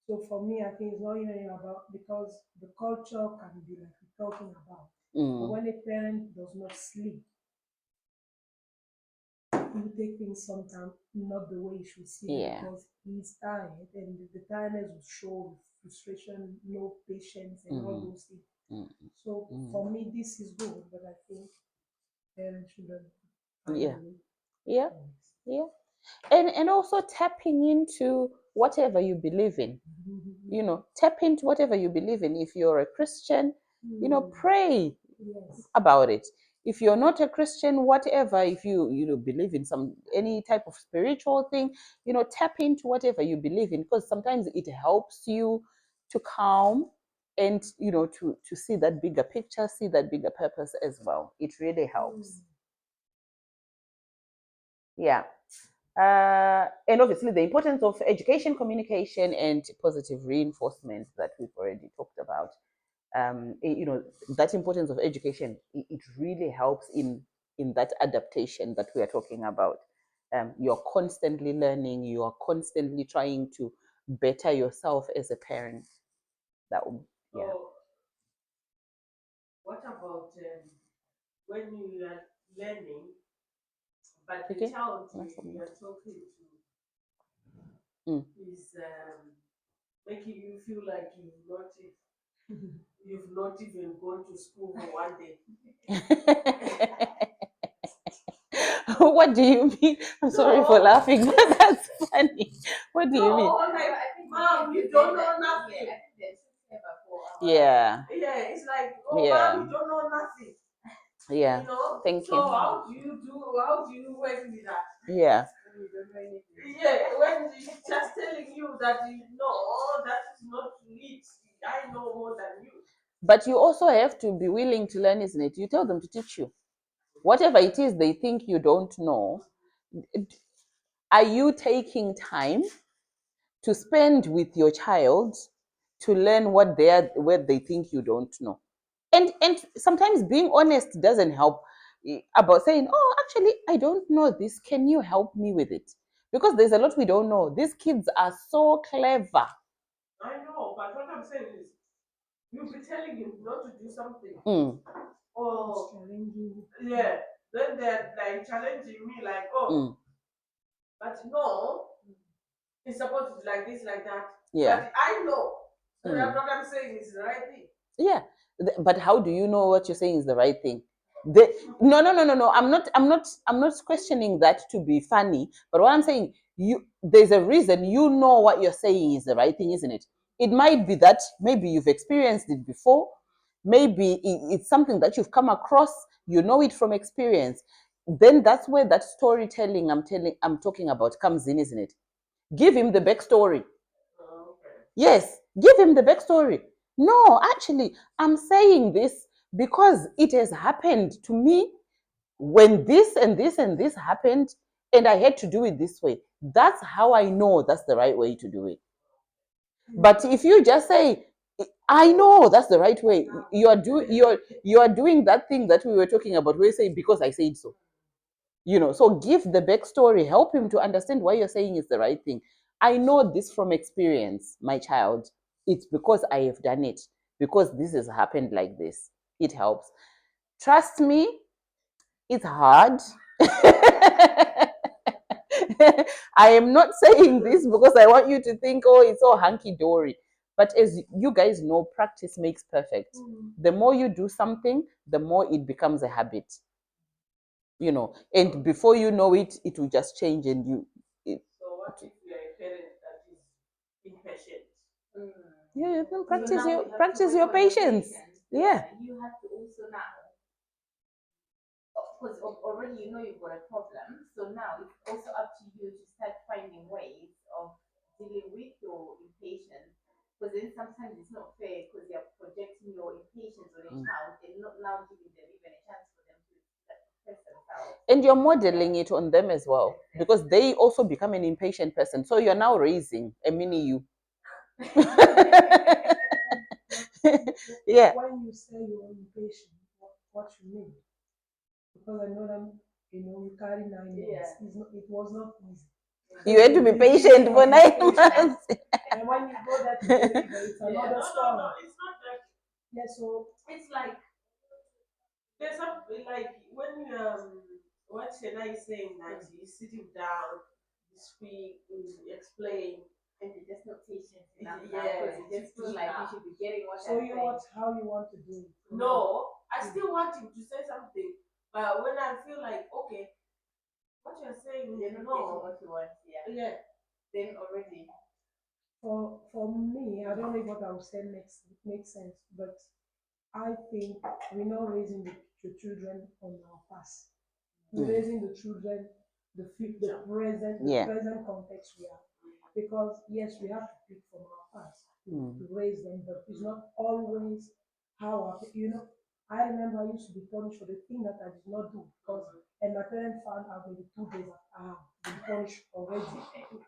So for me, I think it's not even about, because the culture can be like we're talking about. But when a parent does not sleep, you take things sometimes not the way you should see it, Yeah. because he's tired, and the tiredness will show frustration, no patience, and all those things. So for me, this is good, but I think parents shouldn't. Yeah. Yeah. Yeah. And also tapping into whatever you believe in. Tap into whatever you believe in. If you're a Christian, pray Yes. about it. If you're not a Christian, whatever, if you believe in any type of spiritual thing, tap into whatever you believe in, because sometimes it helps you to calm and to see that bigger picture, see that bigger purpose as well. It really helps. Yeah. And obviously the importance of education, communication, and positive reinforcement that we've already talked about. That importance of education, it really helps in that adaptation that we are talking about. You're constantly learning, you are constantly trying to better yourself as a parent. Yeah. What about when you are learning, but the Okay. child you are talking to is making you feel like you've not even gone to school for one day. What do you mean? I'm sorry for laughing, but that's funny. What do you mean? Like, Mom, you don't know nothing. Yeah. Yeah, it's like, oh, Yeah. Mom, you don't know nothing. Yeah. Thank So you. how do you work with that? Yeah. Yeah, when she's just telling you that that is not it. I know more than you. But you also have to be willing to learn, isn't it? You tell them to teach you. Whatever it is they think you don't know, are you taking time to spend with your child to learn what they think you don't know? And sometimes being honest doesn't help, about saying, oh, actually, I don't know this. Can you help me with it? Because there's a lot we don't know. These kids are so clever. I know, but what I'm saying is, you'll be telling him not to do something. Or yeah, then they're like challenging me, like, oh, but no, it's supposed to be like this, like that. Yeah. But I know. So that's what I'm saying is the right thing. Yeah. But how do you know what you're saying is the right thing? No. I'm not questioning that to be funny. But what I'm saying, there's a reason you know what you're saying is the right thing, isn't it? It might be that maybe you've experienced it before. Maybe it's something that you've come across. You know it from experience. then that's where that storytelling I'm talking about comes in, isn't it? Give him the backstory. Yes, give him the backstory. No, actually, I'm saying this because it has happened to me when this and this and this happened, and I had to do it this way. That's how I know that's the right way to do it. But if you just say, I know that's the right way, you are doing that thing that we were talking about. We say because I said so. So give the backstory, help him to understand why you're saying it's the right thing. I know this from experience, my child. It's because I have done it, because this has happened like this. It helps. Trust me, it's hard. I am not saying this because I want you to think, oh, it's all hunky dory. But as you guys know, practice makes perfect. The more you do something, the more it becomes a habit. And before you know it, it will just change. And So what if you are a parent that is impatient? Yeah, then So practice your patience. Yeah. You have to also now, because already you've got a problem. So now it's also up to you to start finding ways of dealing with your impatience. Because then sometimes it's not fair because you're projecting your impatience on a child and not now giving them even a chance for them to express themselves. And you're modeling it on them as well, because they also become an impatient person. So you're now raising a mini you. Yeah. When you say you're impatient, what you mean? Because I know them, you carry 9 months. It was not easy. You had to be patient for 9 months. And when you go there to deliver, it's another story. No, it's not that. Yeah, so It's like there's something like when what Shena is saying that he's sitting down, you speak, you explain, and you're just not patient enough. Yeah, because you just feel like you should be getting what so you want how you want to do it. No, I still want him to say something, but when I feel like okay, what you're saying, You're not getting what you want. Yeah. Then already. For me, I don't know if what I would say makes sense, but I think we're not raising the children on our past. We're raising the children, the present context we are. Because yes, we have to pick from our past to raise them, but it's not always how I remember I used to be punished for the thing that I did not do because and my parents found out maybe 2 days after I been punished already.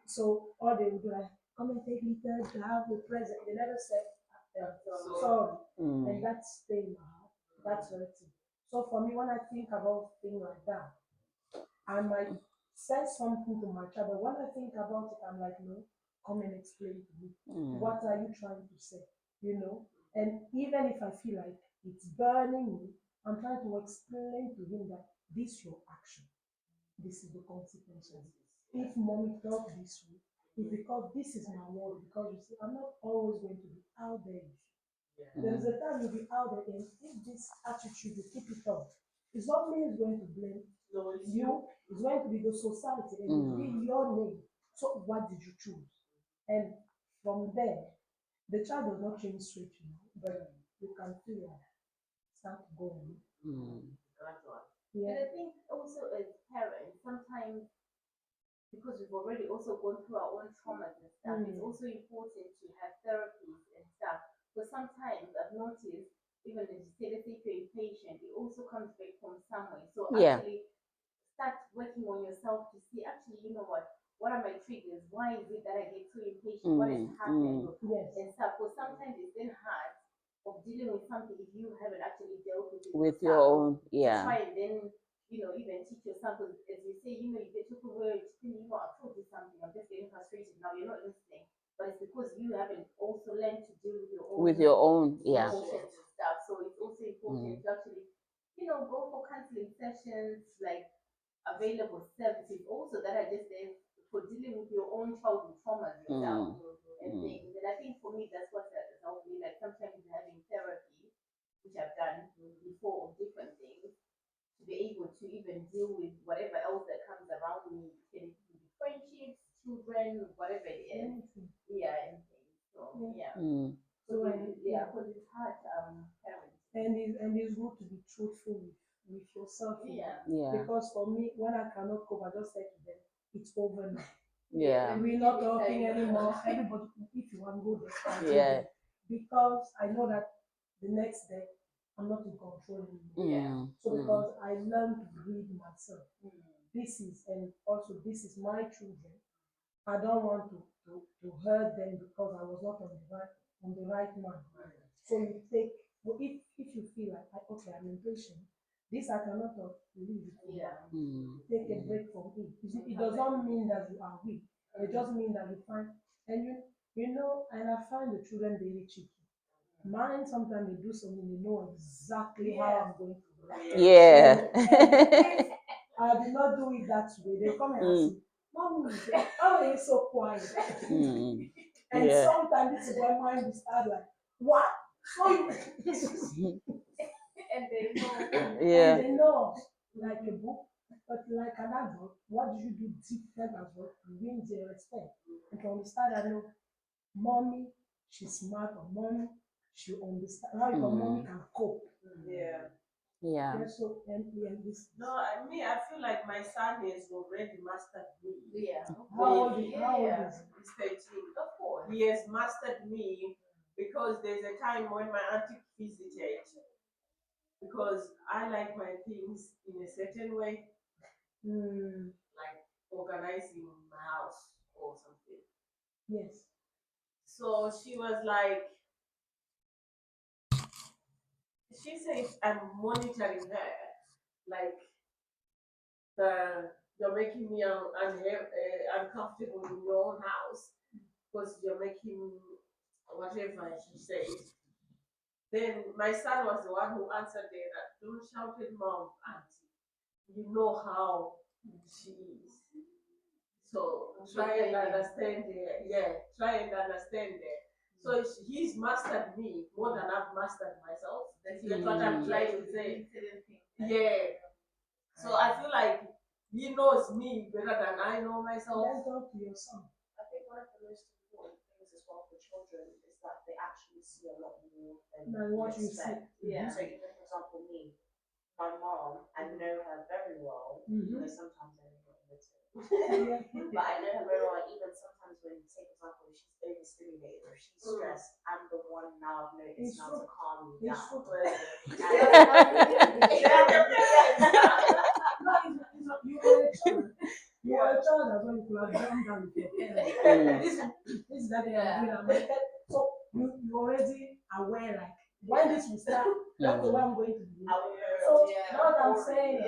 So all they would do like come and take little have the present. They never said sorry. And that's staying in my heart. That's hurting. So for me when I think about things like that, I might say something to my child, but when I think about it, I'm like, no, come and explain to me. What are you trying to say? And even if I feel like it's burning me, I'm trying to explain to him that this is your action. This is the consequences. If mommy felt this way, it's because this is my word. Because you see, I'm not always going to be out there. There is a time you'll be out there, and if this attitude you keep it up, it's not me who's going to blame you, it's going to be the society, and it will be your name. So, what did you choose? And from there, the child does not change straight, but you can feel like start going. Yeah. And I think also as parents, sometimes because we've already also gone through our own traumas and stuff, it's also important to have therapies and stuff. But sometimes I've noticed, even as you say, let's say if you're impatient, it also comes back from somewhere. So actually start working on yourself to see, actually, you know what are my triggers? Why is it that I get so impatient? What has happened? And stuff. Because sometimes it's then hard of dealing with something if you haven't actually dealt with it with your own, to try and then even teach yourself, as you say, you get to where I've told you something, I'm just getting frustrated now, you're not listening. But it's because you haven't also learned to deal with your own emotions and stuff. So it's also important to actually, go for counseling sessions, like available services also that are just there for dealing with your own childhood traumas yourself and things. And I think for me that's what has helped me. Like sometimes having therapy, which I've done before of different things, to be able to even deal with whatever else that comes around me. It can be friendships, children, whatever it is. Yeah, and things. So yeah. So because it's hard, parents. And it's good to be truthful with with yourself. Yeah. Because for me, when I cannot cope, I just say to them, it's over now. Yeah. We're not talking anymore. Everybody, if you want to go there, I'll go Yeah. there. Because I know that the next day I'm not in control anymore. So because I learned to read myself. This is, and also this is my children. I don't want to hurt them because I was not on the right man. So you take, well, if you feel like okay, I'm impatient, this I cannot leave it. Take a break from it. It does not mean that you are weak. It just means that you find, and you know, and I find the children very cheeky. Mine sometimes they do something, they know exactly how I'm going to react. Yeah. If I did not do it that way, they come and ask me, Mommy, how are you so quiet? And sometimes this is when mine will start like, what? So you And they know. Yeah. and they know, like a book, but like an adult, what do you do different as well to win their respect? And to understand that no, mommy, she's smart, or mommy, she understand how mommy can cope. Yeah. Yeah. So and this. No, I feel like my son has already mastered me. Yeah. How old is he? He's 13. Of course. He has mastered me because there's a time when my auntie visited, because I like my things in a certain way, like organizing my house or something. Yes. So she was like, she said, I'm monitoring her, like, you're making me uncomfortable in your own house because you're making whatever she said. Then my son was the one who answered there that don't shout at mom, auntie. You know how she is. So try and understand her. Yeah, try and understand her. So he's mastered me more than I've mastered myself. That's what I'm trying to say. Yeah. So I feel like he knows me better than I know myself. Let's talk to your son. I think one of the most important things as well for children is that they actually see a lot more than what you expect. see. So even for example me, my mom, I know her very well, though sometimes I know her a little. But I know her very well, even sometimes when, say for example, she's overstimulated or she's stressed, I'm the one now I've noticed now to calm me down. You are a child as well, you could have done that with your parents. This is that they are doing. So you already aware, like, when this will start, that's the way I'm going to do. So now that I'm saying,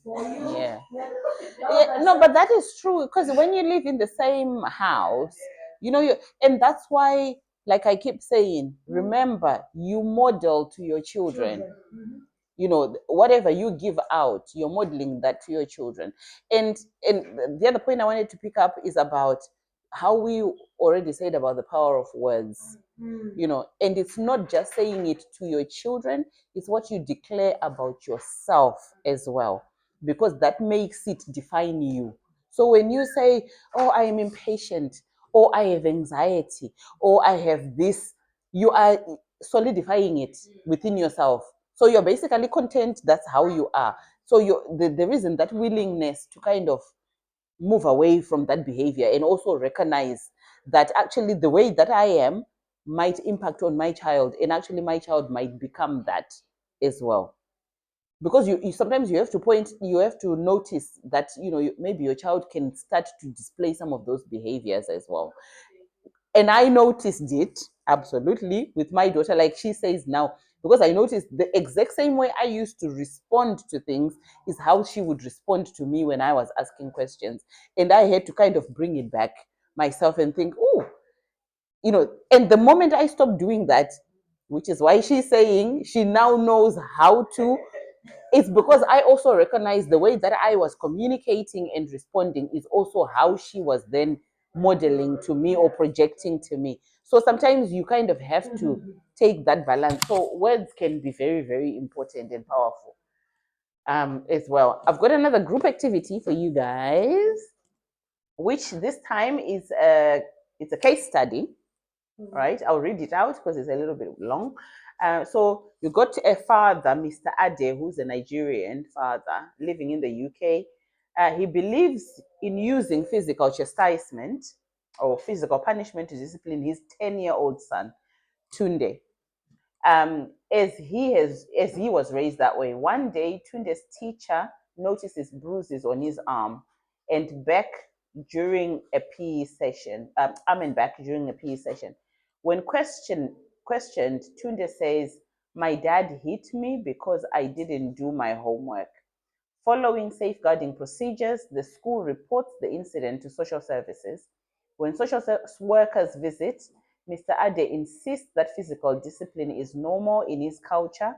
for you, no, but that is true, because when you live in the same house, you know, and that's why, like I keep saying, remember, you model to your children. You know, whatever you give out, you're modeling that to your children. And the other point I wanted to pick up is about how we already said about the power of words. You know, and it's not just saying it to your children, it's what you declare about yourself as well, because that makes it define you. So when you say, oh, I am impatient, or I have anxiety, or I have this, you are solidifying it within yourself. So you're basically content, that's how you are. So there isn't that willingness to kind of move away from that behavior, and also recognize that actually the way that I am might impact on my child, and actually my child might become that as well. Because you sometimes you have to notice that, you know, maybe your child can start to display some of those behaviors as well. And I noticed it absolutely with my daughter, like she says now, because I noticed the exact same way I used to respond to things is how she would respond to me when I was asking questions. And I had to kind of bring it back myself and think, oh, you know, and the moment I stopped doing that, which is why she's saying she now knows how to, it's because I also recognize the way that I was communicating and responding is also how she was then modeling to me or projecting to me. So sometimes you kind of have to take that balance. So words can be very, very important and powerful as well. I've got another group activity for you guys, which this time is it's a case study. Right, I'll read it out because it's a little bit long. So you got a father, Mr. Ade, who's a Nigerian father living in the UK. He believes in using physical chastisement or physical punishment to discipline his 10-year-old son, Tunde. As he was raised that way. One day, Tunde's teacher notices bruises on his arm and back during a PE session. Back during a PE session. When questioned, Tunde says, "My dad hit me because I didn't do my homework." Following safeguarding procedures, the school reports the incident to social services. When social workers visit, Mr. Ade insists that physical discipline is normal in his culture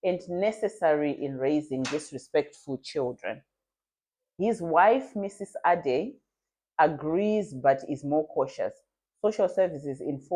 and necessary in raising disrespectful children. His wife, Mrs. Ade, agrees but is more cautious. Social services inform